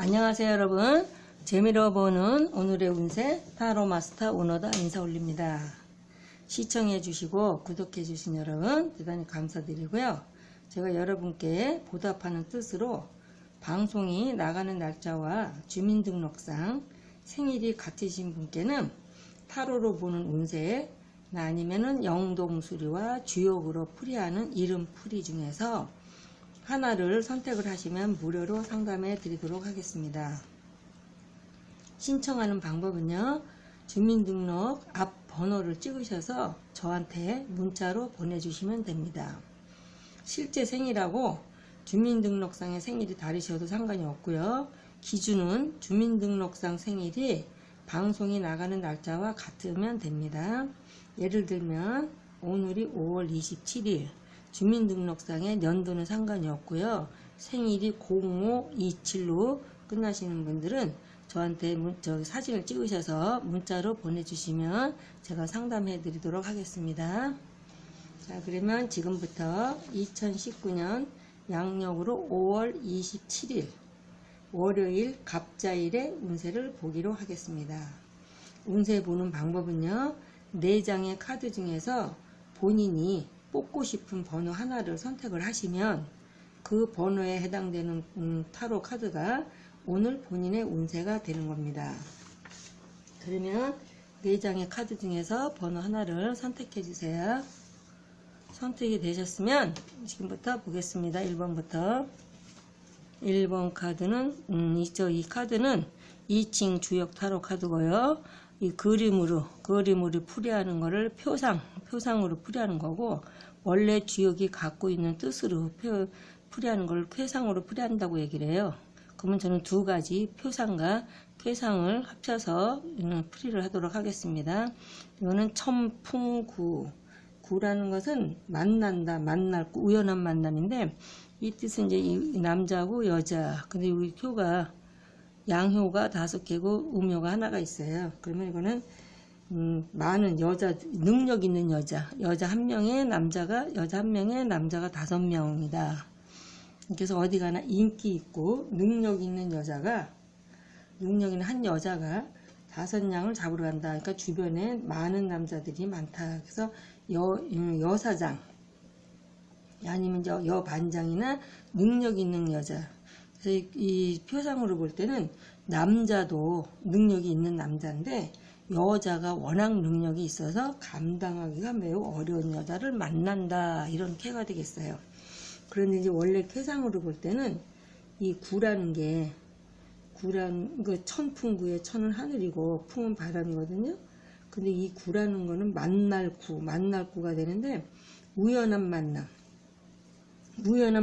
안녕하세요 여러분. 재미로 보는 오늘의 운세 타로 마스터 오너다 인사 올립니다. 시청해 주시고 구독해 주신 여러분 대단히 감사드리고요. 제가 여러분께 보답하는 뜻으로 방송이 나가는 날짜와 주민등록상 생일이 같으신 분께는 타로로 보는 운세 아니면은 영동수리와 주역으로 풀이하는 이름 풀이 중에서 하나를 선택을 하시면 무료로 상담해 드리도록 하겠습니다. 신청하는 방법은요, 주민등록 앞 번호를 찍으셔서 저한테 문자로 보내주시면 됩니다. 실제 생일하고 주민등록상의 생일이 다르셔도 상관이 없고요. 기준은 주민등록상 생일이 방송이 나가는 날짜와 같으면 됩니다. 예를 들면 오늘이 5월 27일 주민등록상의 연도는 상관이 없고요. 생일이 0527로 끝나시는 분들은 저한테 사진을 찍으셔서 문자로 보내주시면 제가 상담해 드리도록 하겠습니다. 자, 그러면 지금부터 2019년 양력으로 5월 27일 월요일 갑자일의 운세를 보기로 하겠습니다. 운세 보는 방법은요, 4장의 카드 중에서 본인이 뽑고 싶은 번호 하나를 선택을 하시면 그 번호에 해당되는 타로 카드가 오늘 본인의 운세가 되는 겁니다. 그러면 4장의 카드 중에서 번호 하나를 선택해 주세요. 선택이 되셨으면 지금부터 보겠습니다. 1번부터 1번 카드는 이 카드는 2층 주역 타로 카드고요. 이 그림으로 풀이하는 거를 표상으로 풀이하는 거고, 원래 주역이 갖고 있는 뜻으로 풀이하는 걸 쾌상으로 풀이한다고 얘기를 해요. 그러면 저는 두 가지 표상과 쾌상을 합쳐서 풀이를 하도록 하겠습니다. 이거는 첨풍구. 구라는 것은 만난다, 우연한 만남인데, 이 뜻은 이제 이 남자고 여자. 근데 여기 효가 양효가 5개고 음효가 하나가 있어요. 그러면 이거는 많은 여자, 능력 있는 여자 1명에 여자 1명에 남자가 5명이다. 그래서 어디 가나 인기 있고 능력 있는 한 여자가 5냥을 잡으러 간다. 그러니까 주변에 많은 남자들이 많다. 그래서 여사장 아니면 여반장이나 능력 있는 여자. 그래서 이 표상으로 볼 때는 남자도 능력이 있는 남자인데 여자가 워낙 능력이 있어서 감당하기가 매우 어려운 여자를 만난다, 이런 쾌가 되겠어요. 그런데 이제 원래 쾌상으로 볼 때는 이 구라는 게 천풍구의 천은 하늘이고 풍은 바람이거든요. 근데 이 구라는 거는 만날구가 되는데 우연한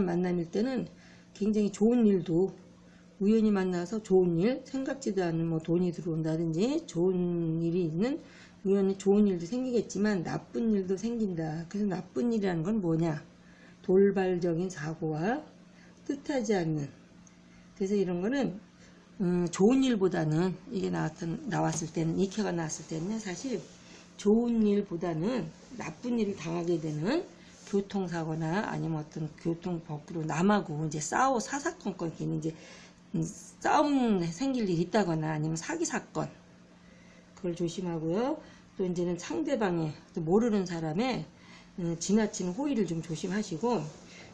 만남일 때는 굉장히 좋은 일도 우연히 만나서 좋은 일, 생각지도 않은 뭐 돈이 들어온다든지 좋은 일이 있는 우연히 좋은 일도 생기겠지만 나쁜 일도 생긴다. 그래서 나쁜 일이라는 건 뭐냐? 돌발적인 사고와 뜻하지 않는. 그래서 이런 거는 좋은 일보다는 이게 나왔을 때는 이케가 나왔을 때는 사실 좋은 일보다는 나쁜 일을 당하게 되는 교통사고나 아니면 어떤 교통법규로 남하고 이제 사사건건 이렇게 이제 싸움 생길 일이 있다거나 아니면 사기 사건, 그걸 조심하고요. 또 이제는 상대방의 또 모르는 사람의 지나치는 호의를 좀 조심하시고,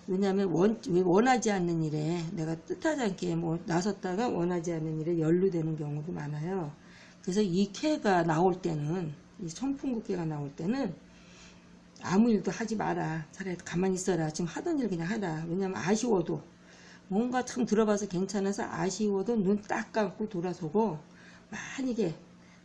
왜냐하면 원하지 않는 일에 내가 뜻하지 않게 나섰다가 원하지 않는 일에 연루되는 경우도 많아요. 그래서 이 쾌가 나올 때는, 이 천풍구쾌가 나올 때는 아무 일도 하지 마라. 차라리 가만히 있어라. 지금 하던 일 그냥 하라. 왜냐하면 아쉬워도 뭔가 참 들어봐서 괜찮아서 아쉬워도 눈 딱 감고 돌아서고, 만약에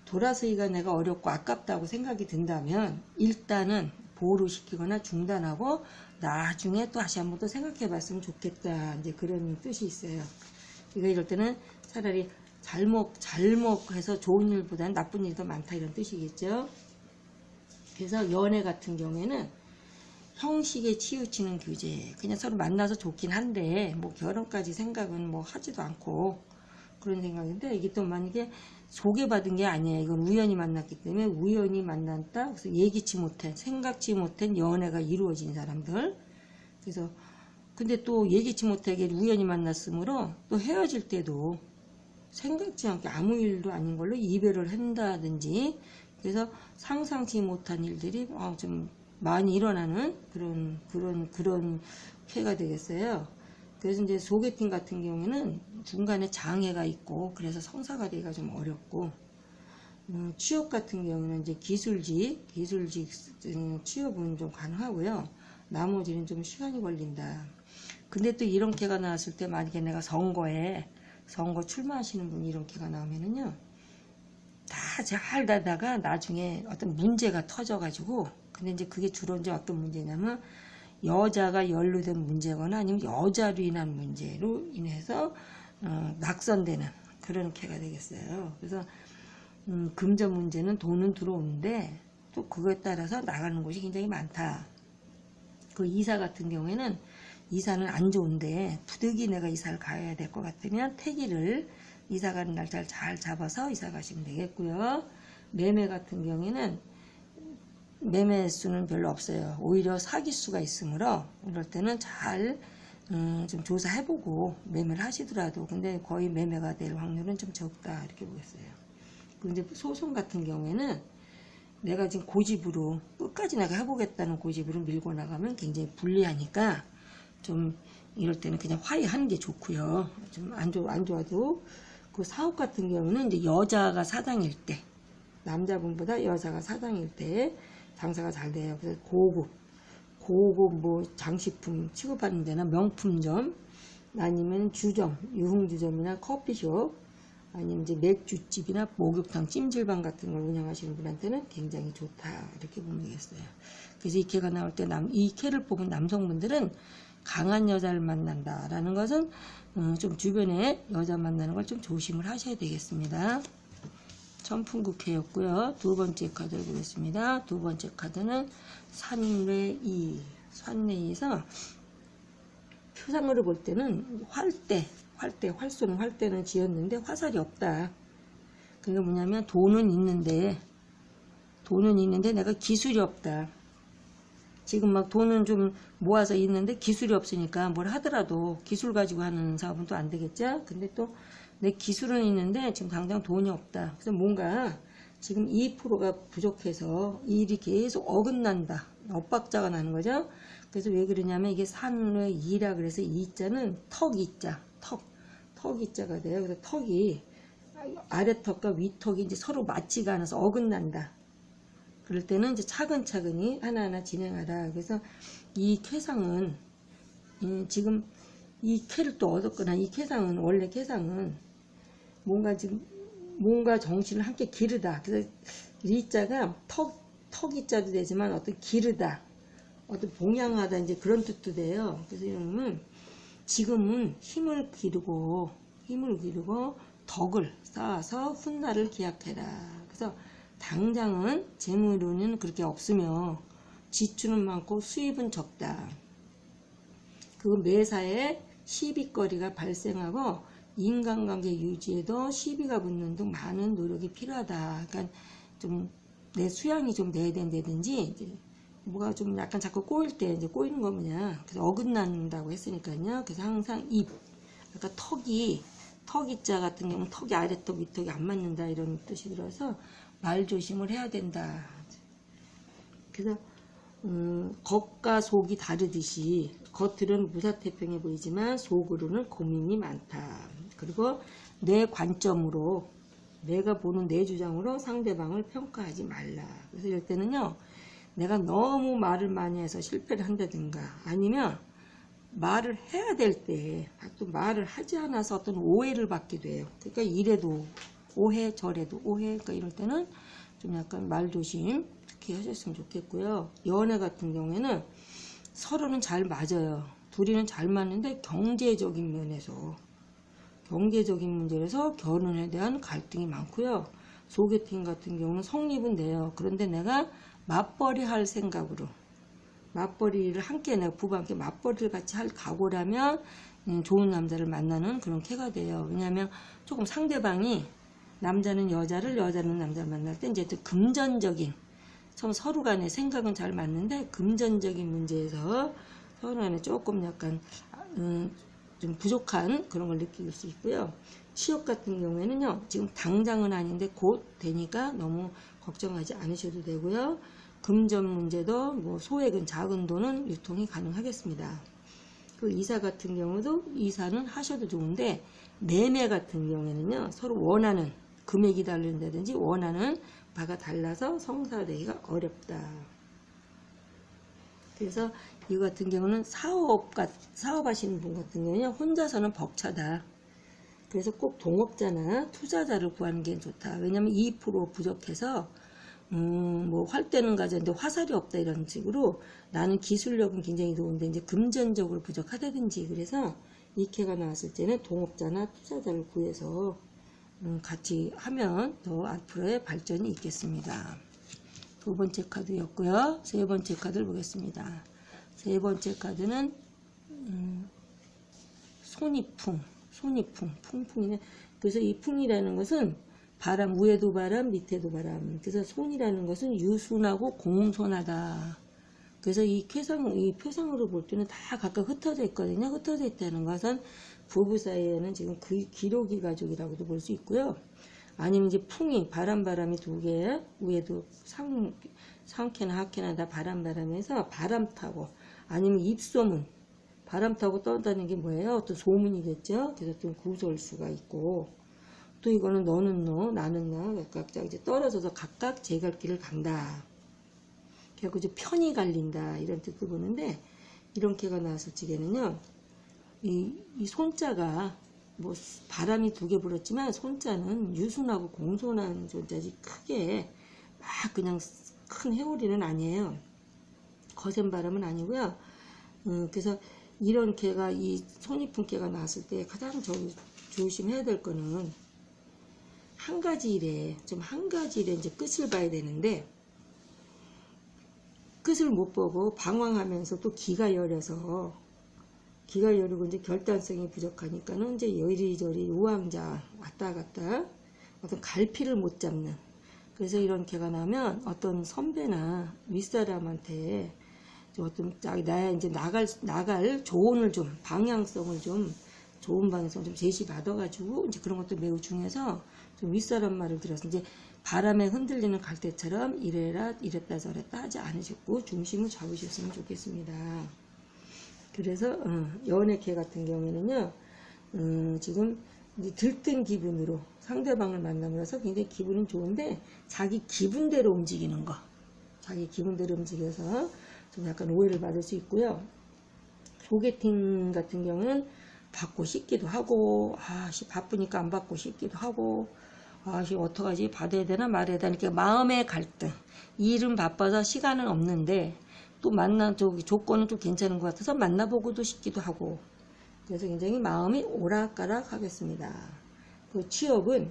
돌아서기가 내가 어렵고 아깝다고 생각이 든다면 일단은 보류시키거나 중단하고 나중에 또 다시 한번 또 생각해 봤으면 좋겠다, 이제 그런 뜻이 있어요. 이럴 때는 차라리 잘못해서 좋은 일보다는 나쁜 일이 더 많다, 이런 뜻이겠죠. 그래서 연애 같은 경우에는 형식에 치우치는 규제, 그냥 서로 만나서 좋긴 한데 뭐 결혼까지 생각은 뭐 하지도 않고 그런 생각인데, 이게 또 만약에 소개받은 게 아니에요. 이건 우연히 만났기 때문에 우연히 만났다. 그래서 예기치 못한, 생각지 못한 연애가 이루어진 사람들. 그래서 근데 또 예기치 못하게 우연히 만났으므로 또 헤어질 때도 생각지 않게 아무 일도 아닌 걸로 이별을 한다든지, 그래서 상상치 못한 일들이 좀 많이 일어나는 그런 피해가 되겠어요. 그래서 이제 소개팅 같은 경우에는 중간에 장애가 있고 그래서 성사가 되기가 좀 어렵고, 취업 같은 경우는 이제 기술직 취업은 좀 가능하고요. 나머지는 좀 시간이 걸린다. 근데 또 이런 개가 나왔을 때 만약에 내가 선거 출마하시는 분이 이런 개가 나오면은요, 다 잘 가다가 나중에 어떤 문제가 터져가지고, 근데 이제 그게 주로 이제 어떤 문제냐면 여자가 연루된 문제거나 아니면 여자로 인한 문제로 인해서 낙선되는 그런 개가 되겠어요. 그래서 금전 문제는 돈은 들어오는데 또 그거에 따라서 나가는 곳이 굉장히 많다. 그 이사 같은 경우에는 이사는 안 좋은데 부득이 내가 이사를 가야 될 것 같으면 태기를 이사 가는 날짜를 잘 잡아서 이사 가시면 되겠고요. 매매 같은 경우에는 매매 수는 별로 없어요. 오히려 사기수가 있으므로 이럴 때는 잘 좀 조사해보고 매매를 하시더라도 근데 거의 매매가 될 확률은 좀 적다 이렇게 보겠어요. 근데 소송 같은 경우에는 내가 지금 고집으로 끝까지 내가 해보겠다는 고집으로 밀고 나가면 굉장히 불리하니까 좀 이럴 때는 그냥 화해하는 게 좋고요. 좀 안 좋아도 그 사업 같은 경우는 이제 여자가 사장일 때, 남자분보다 여자가 사장일 때 장사가 잘 돼요. 그래서 고급 뭐 장식품 취급하는 데나 명품점, 아니면 주점, 유흥주점이나 커피숍, 아니면 이제 맥주집이나 목욕탕, 찜질방 같은 걸 운영하시는 분한테는 굉장히 좋다 이렇게 보면 되겠어요. 그래서 이 개가 나올 때 이 개를 뽑은 남성분들은 강한 여자를 만난다라는 것은 좀 주변에 여자 만나는 걸 좀 조심을 하셔야 되겠습니다. 천풍국회였고요. 두 번째 카드를 보겠습니다. 두 번째 카드는 산외이. 산외이에서 표상으로 볼 때는 활쏘는 활대는 지었는데 화살이 없다. 그게 뭐냐면 돈은 있는데 내가 기술이 없다. 지금 막 돈은 좀 모아서 있는데 기술이 없으니까 뭘 하더라도 기술 가지고 하는 사업은 또 안 되겠죠. 근데 또 내 기술은 있는데 지금 당장 돈이 없다. 그래서 뭔가 지금 2%가 부족해서 일이 계속 어긋난다. 엇박자가 나는 거죠. 그래서 왜 그러냐면 이게 산의 이라 그래서 이자는 턱이자, 턱이자가 돼요. 그래서 턱이 아래턱과 위턱이 이제 서로 맞지가 않아서 어긋난다. 그럴 때는 이제 차근차근히 하나하나 진행하라. 그래서 이 쾌상은 지금 이 쾌를 또 얻었거나 이 쾌상은 원래 쾌상은 뭔가 정신을 함께 기르다. 그래서 리자가 턱이자도 되지만 어떤 기르다, 어떤 봉양하다 이제 그런 뜻도 돼요. 그래서 이러면 지금은 힘을 기르고 덕을 쌓아서 훗날을 기약해라. 그래서 당장은 재물은 그렇게 없으며 지출은 많고 수입은 적다. 그 매사에 시비거리가 발생하고 인간관계 유지에도 시비가 붙는 등 많은 노력이 필요하다. 그러니까 좀 내 수양이 좀 돼야 된다든지 이제 뭐가 좀 약간 자꾸 꼬일 때 이제 꼬이는 거 뭐냐. 그래서 어긋난다고 했으니까요. 그래서 항상 아까 턱이자 같은 경우는 턱이 아래턱 위턱이 안 맞는다 이런 뜻이 들어서 말 조심을 해야 된다. 그래서 겉과 속이 다르듯이 겉으로는 무사태평해 보이지만 속으로는 고민이 많다. 그리고 내 관점으로 내가 보는 내 주장으로 상대방을 평가하지 말라. 그래서 이럴 때는요, 내가 너무 말을 많이 해서 실패를 한다든가 아니면 말을 해야 될 때 또 말을 하지 않아서 어떤 오해를 받기도 해요. 그러니까 이래도 오해 저래도 오해. 그러니까 이럴 때는 좀 약간 말 조심 특히 하셨으면 좋겠고요. 연애 같은 경우에는 서로는 잘 맞아요. 둘이는 잘 맞는데 경제적인 문제에서 결혼에 대한 갈등이 많고요. 소개팅 같은 경우는 성립은 돼요. 그런데 내가 맞벌이 할 생각으로 맞벌이를 함께 내가 부부와 함께 맞벌이를 같이 할 각오라면 좋은 남자를 만나는 그런 캐가 돼요. 왜냐하면 조금 상대방이 남자는 여자는 남자를 만날 때 이제 또 금전적인 서로 간의 생각은 잘 맞는데 금전적인 문제에서 서로 간에 조금 약간 좀 부족한 그런 걸 느낄 수 있고요. 취업 같은 경우에는요, 지금 당장은 아닌데 곧 되니까 너무 걱정하지 않으셔도 되고요. 금전 문제도 뭐 소액은 작은 돈은 유통이 가능하겠습니다. 그 이사 같은 경우도 이사는 하셔도 좋은데, 매매 같은 경우에는요, 서로 원하는 금액이 다른다든지 원하는 바가 달라서 성사되기가 어렵다. 그래서 이 같은 경우는 사업하시는 분 같은 경우는 혼자서는 벅차다. 그래서 꼭 동업자나 투자자를 구하는 게 좋다. 왜냐면 2% 부족해서 뭐 활대는 가졌는데 화살이 없다 이런 식으로 나는 기술력은 굉장히 좋은데 이제 금전적으로 부족하다든지, 그래서 이 캐가 나왔을 때는 동업자나 투자자를 구해서 같이 하면 더 앞으로의 발전이 있겠습니다. 두 번째 카드였고요. 세 번째 카드를 보겠습니다. 세 번째 카드는 풍풍이네. 그래서 이 풍이라는 것은 바람, 위에도 바람, 밑에도 바람. 그래서 손이라는 것은 유순하고 공손하다. 그래서 이 표상으로 볼 때는 다 각각 흩어져 있거든요. 흩어져 있다는 것은 부부 사이에는 지금 그 기록이 가족이라고도 볼 수 있고요. 아니면 이제 풍이, 바람이 두 개, 위에도 상캐나 하캐나 다 바람에서 바람 타고, 아니면 입소문, 바람 타고 떠다니는 게 뭐예요? 어떤 소문이겠죠? 그래서 좀 구설수가 있고, 또 이거는 너는 너, 나는 나, 각각 이제 떨어져서 각각 제 갈 길을 간다. 그래서 이제 편이 갈린다. 이런 뜻도 보는데, 이런 캐가 나왔을 적에는요, 이 손자가, 뭐, 바람이 두 개 불었지만, 손자는 유순하고 공손한 존재지, 크게, 막 그냥 큰 해오리는 아니에요. 거센 바람은 아니고요. 그래서 이런 개가, 이 손이풍 개가 나왔을 때 가장 조심해야 될 거는 한 가지 일에 이제 끝을 봐야 되는데, 끝을 못 보고 방황하면서 또 기가 여리고 이제 결단성이 부족하니까는 이제 이리저리 우왕좌왕 왔다 갔다 어떤 갈피를 못 잡는, 그래서 이런 개가 나면 어떤 선배나 윗사람한테 어떤 나야 이제 나갈 조언을 좀, 방향성을 좀, 좋은 방향성 좀 제시받아가지고 이제 그런 것도 매우 중요해서 좀 윗사람 말을 들어서 이제 바람에 흔들리는 갈대처럼 이랬다 저랬다 하지 않으셨고 중심을 잡으셨으면 좋겠습니다. 그래서 연애캐 같은 경우에는요, 지금 이제 들뜬 기분으로 상대방을 만남으로써 굉장히 기분은 좋은데 자기 기분대로 움직이는 거, 자기 기분대로 움직여서 좀 약간 오해를 받을 수 있고요. 소개팅 같은 경우는 받고 싶기도 하고, 바쁘니까 안 받고 싶기도 하고, 어떡하지? 받아야 되나 말아야 되나? 이렇게 마음의 갈등. 일은 바빠서 시간은 없는데, 또 조건은 좀 괜찮은 것 같아서 만나보고도 싶기도 하고, 그래서 굉장히 마음이 오락가락 하겠습니다. 그 취업은,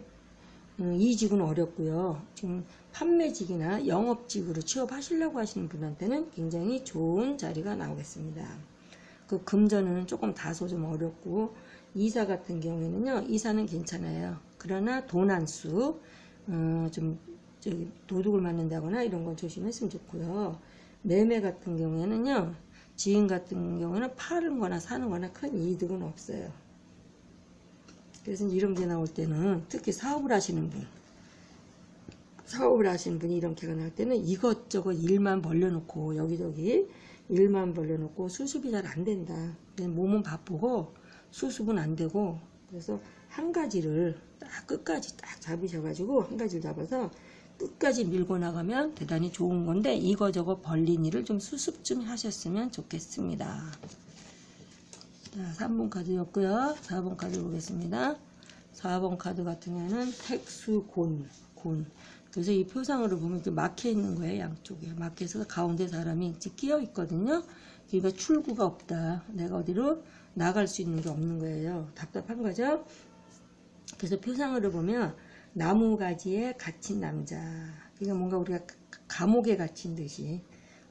이직은 어렵고요. 지금 판매직이나 영업직으로 취업하시려고 하시는 분한테는 굉장히 좋은 자리가 나오겠습니다. 그 금전은 조금 다소 좀 어렵고, 이사 같은 경우에는요, 이사는 괜찮아요. 그러나 도난수, 도둑을 맞는다거나 이런 건 조심했으면 좋고요. 매매 같은 경우에는요, 지인 같은 경우는 파는 거나 사는 거나 큰 이득은 없어요. 그래서 이런 게 나올 때는 특히 사업을 하시는 분이 이런 개가 나올 때는 이것저것 일만 벌려놓고 여기저기 일만 벌려놓고 수습이 잘 안 된다. 몸은 바쁘고 수습은 안 되고, 그래서 한 가지를 끝까지 딱 잡으셔가지고 한 가지를 잡아서 끝까지 밀고 나가면 대단히 좋은 건데, 이거저거 벌린 일을 좀 수습 좀 하셨으면 좋겠습니다. 자, 3번 카드였고요. 4번 카드 보겠습니다. 4번 카드 같은 경우는 택수곤. 그래서 이 표상으로 보면 이렇게 막혀 있는 거예요. 양쪽에 막혀서 가운데 사람이 끼어 있거든요. 그러니까 출구가 없다. 내가 어디로 나갈 수 있는 게 없는 거예요. 답답한 거죠. 그래서 표상으로 보면 나무가지에 갇힌 남자. 그러니까 뭔가 우리가 감옥에 갇힌 듯이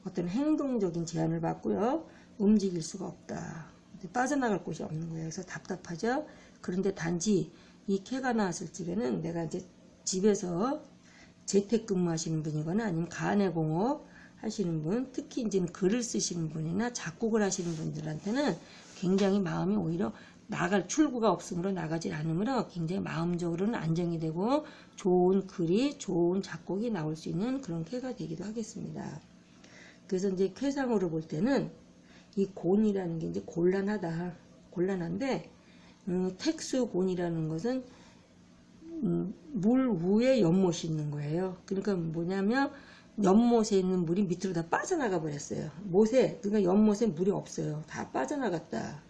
어떤 행동적인 제한을 받고요. 움직일 수가 없다. 빠져나갈 곳이 없는 거예요. 그래서 답답하죠. 그런데 단지 이 캐가 나왔을 적에는 내가 이제 집에서 재택근무하시는 분이거나 아니면 가내공업 하시는 분, 특히 이제 글을 쓰시는 분이나 작곡을 하시는 분들한테는 굉장히 마음이 오히려 출구가 없으므로 나가질 않으므로 굉장히 마음적으로는 안정이 되고 좋은 글이, 좋은 작곡이 나올 수 있는 그런 쾌가 되기도 하겠습니다. 그래서 이제 쾌상으로 볼 때는 이 곤이라는 게 이제 곤란한데, 택수곤이라는 것은 물 위에 연못이 있는 거예요. 그러니까 뭐냐면 연못에 있는 물이 밑으로 다 빠져나가 버렸어요. 그러니까 연못에 물이 없어요. 다 빠져나갔다.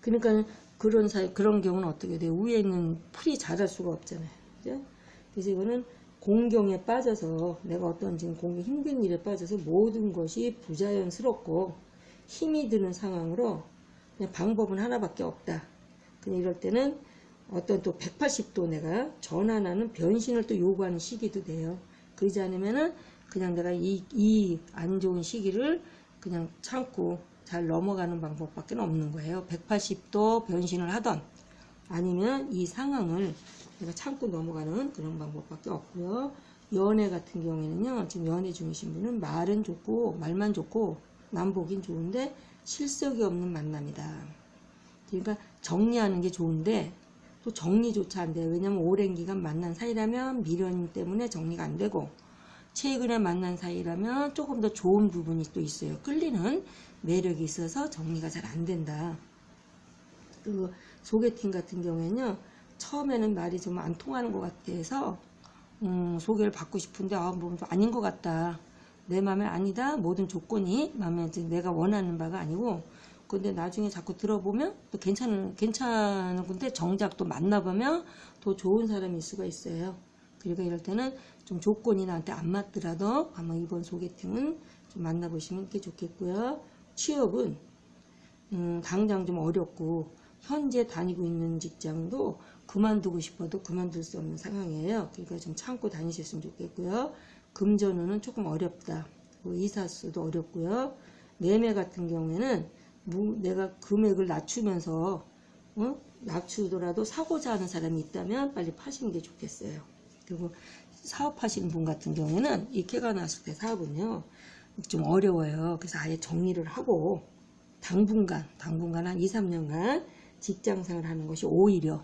그러니까 그런 경우는 어떻게 돼요? 위에 있는 풀이 자랄 수가 없잖아요. 그죠? 그래서 이거는 공경에 빠져서, 내가 어떤 지금 힘든 일에 빠져서 모든 것이 부자연스럽고 힘이 드는 상황으로 그냥 방법은 하나밖에 없다. 그냥 이럴 때는 어떤 또 180도 내가 전환하는 변신을 또 요구하는 시기도 돼요. 그러지 않으면은 그냥 내가 이 안 좋은 시기를 그냥 참고 잘 넘어가는 방법밖에 없는 거예요. 180도 변신을 하던 아니면 이 상황을 내가 참고 넘어가는 그런 방법밖에 없고요. 연애 같은 경우에는요, 지금 연애 중이신 분은 말은 좋고 말만 좋고 남보긴 좋은데 실속이 없는 만남이다. 그러니까 정리하는 게 좋은데 또 정리조차 안 돼요. 왜냐면 오랜 기간 만난 사이라면 미련 때문에 정리가 안 되고, 최근에 만난 사이라면 조금 더 좋은 부분이 또 있어요. 끌리는 매력이 있어서 정리가 잘 안 된다. 그리고 소개팅 같은 경우에는요, 처음에는 말이 좀 안 통하는 것 같아서 소개를 받고 싶은데 뭐 아닌 것 같다. 내 맘에 아니다. 모든 조건이 마음에 내가 원하는 바가 아니고, 근데 나중에 자꾸 들어보면 또 괜찮은 건데 정작 또 만나보면 더 좋은 사람일 수가 있어요. 그러니까 이럴 때는 좀 조건이 나한테 안 맞더라도 아마 이번 소개팅은 좀 만나보시면 꽤 좋겠고요. 취업은 당장 좀 어렵고 현재 다니고 있는 직장도 그만두고 싶어도 그만둘 수 없는 상황이에요. 그러니까 좀 참고 다니셨으면 좋겠고요. 금전운은 조금 어렵다. 이사수도 어렵고요. 매매 같은 경우에는 내가 금액을 낮추면서 낮추더라도 사고자 하는 사람이 있다면 빨리 파시는 게 좋겠어요. 그리고 사업하시는 분 같은 경우에는 이 쾌가 났을 때 사업은요 좀 어려워요. 그래서 아예 정리를 하고 당분간 한 2, 3년간 직장생활 하는 것이 오히려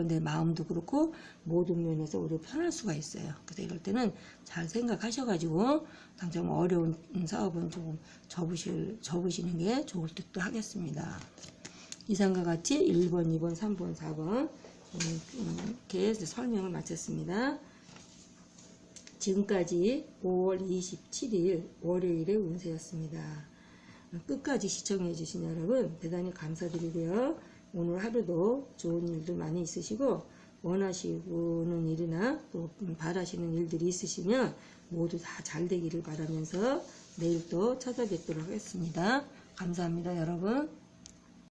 내 마음도 그렇고 모든 면에서 오히려 편할 수가 있어요. 그래서 이럴 때는 잘 생각하셔가지고 당장 어려운 사업은 조금 접으시는 게 좋을 듯도 하겠습니다. 이상과 같이 1번, 2번, 3번, 4번 이렇게 설명을 마쳤습니다. 지금까지 5월 27일 월요일의 운세였습니다. 끝까지 시청해 주신 여러분 대단히 감사드리고요. 오늘 하루도 좋은 일도 많이 있으시고 원하시는 일이나 또 바라시는 일들이 있으시면 모두 다 잘 되기를 바라면서 내일 또 찾아뵙도록 하겠습니다. 감사합니다, 여러분.